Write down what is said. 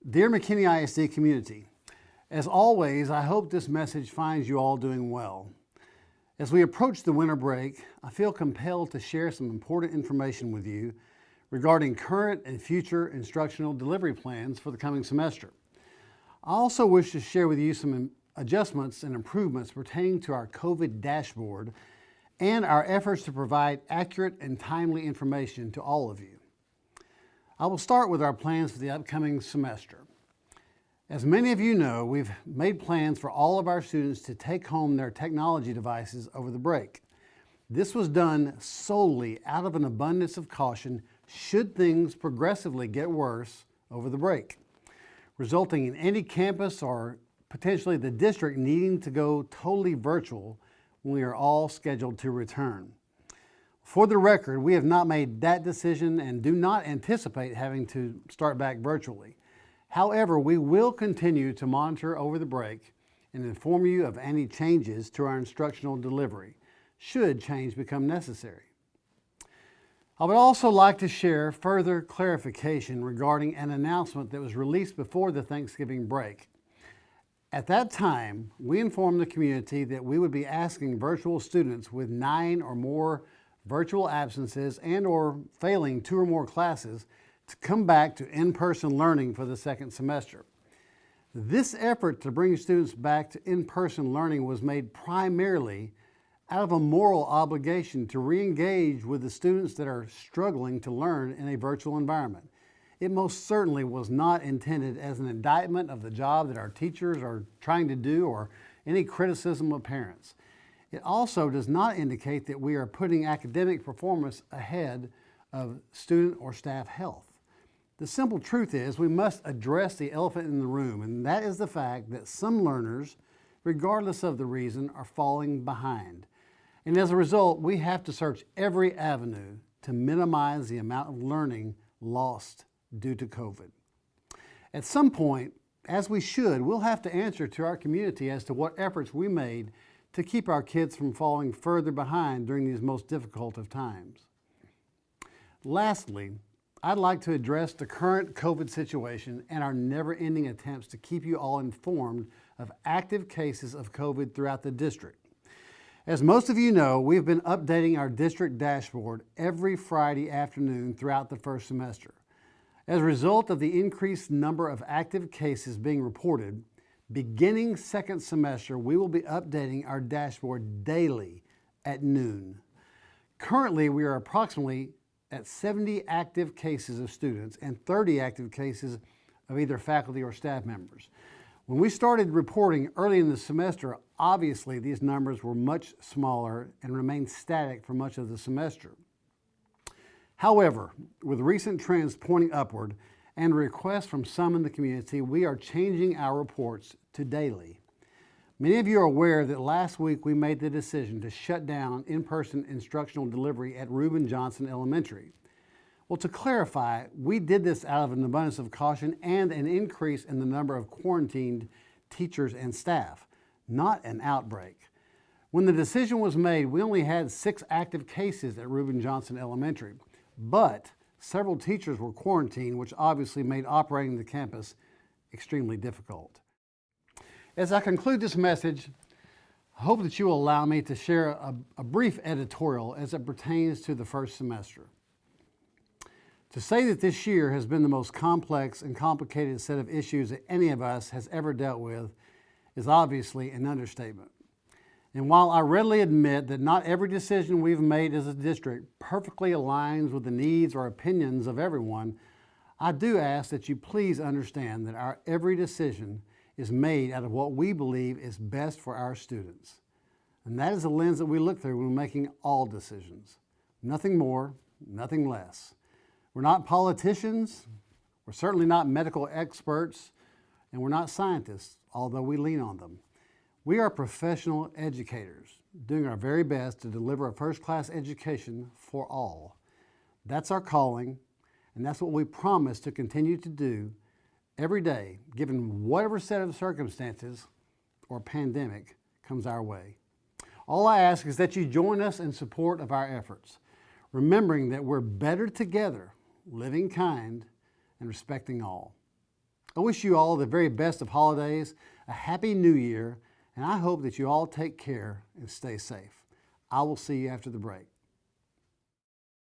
Dear McKinney ISD community, as always, I hope this message finds you all doing well. As we approach the winter break, I feel compelled to share some important information with you regarding current and future instructional delivery plans for the coming semester. I also wish to share with you some adjustments and improvements pertaining to our COVID dashboard and our efforts to provide accurate and timely information to all of you. I will start with our plans for the upcoming semester. As many of you know, we've made plans for all of our students to take home their technology devices over the break. This was done solely out of an abundance of caution should things progressively get worse over the break, resulting in any campus or potentially the district needing to go totally virtual when we are all scheduled to return. For the record, we have not made that decision and do not anticipate having to start back virtually. However, we will continue to monitor over the break and inform you of any changes to our instructional delivery, should change become necessary. I would also like to share further clarification regarding an announcement that was released before the Thanksgiving break. At that time, we informed the community that we would be asking virtual students with 9 or more virtual absences and/or failing 2 or more classes to come back to in-person learning for the second semester. This effort to bring students back to in-person learning was made primarily out of a moral obligation to re-engage with the students that are struggling to learn in a virtual environment. It most certainly was not intended as an indictment of the job that our teachers are trying to do or any criticism of parents. It also does not indicate that we are putting academic performance ahead of student or staff health. The simple truth is we must address the elephant in the room, and that is the fact that some learners, regardless of the reason, are falling behind. And as a result, we have to search every avenue to minimize the amount of learning lost due to COVID. At some point, as we should, we'll have to answer to our community as to what efforts we made to keep our kids from falling further behind during these most difficult of times. Lastly, I'd like to address the current COVID situation and our never-ending attempts to keep you all informed of active cases of COVID throughout the district. As most of you know, we've been updating our district dashboard every Friday afternoon throughout the first semester. As a result of the increased number of active cases being reported, beginning second semester, we will be updating our dashboard daily at noon. Currently, we are approximately at 70 active cases of students and 30 active cases of either faculty or staff members. When we started reporting early in the semester, obviously these numbers were much smaller and remained static for much of the semester. However, with recent trends pointing upward and requests from some in the community, we are changing our reports to daily. Many of you are aware that last week we made the decision to shut down in-person instructional delivery at Reuben Johnson Elementary. Well, to clarify, we did this out of an abundance of caution and an increase in the number of quarantined teachers and staff, not an outbreak. When the decision was made, we only had 6 active cases at Reuben Johnson Elementary, but several teachers were quarantined, which obviously made operating the campus extremely difficult. As I conclude this message, I hope that you will allow me to share a brief editorial as it pertains to the first semester. To say that this year has been the most complex and complicated set of issues that any of us has ever dealt with is obviously an understatement. And while I readily admit that not every decision we've made as a district perfectly aligns with the needs or opinions of everyone, I do ask that you please understand that our every decision is made out of what we believe is best for our students. And that is the lens that we look through when making all decisions. Nothing more, nothing less. We're not politicians, we're certainly not medical experts, and we're not scientists, although we lean on them. We are professional educators, doing our very best to deliver a first-class education for all. That's our calling, and that's what we promise to continue to do every day, given whatever set of circumstances or pandemic comes our way. All I ask is that you join us in support of our efforts, remembering that we're better together, living kind and respecting all. I wish you all the very best of holidays, a happy new year, and I hope that you all take care and stay safe. I will see you after the break.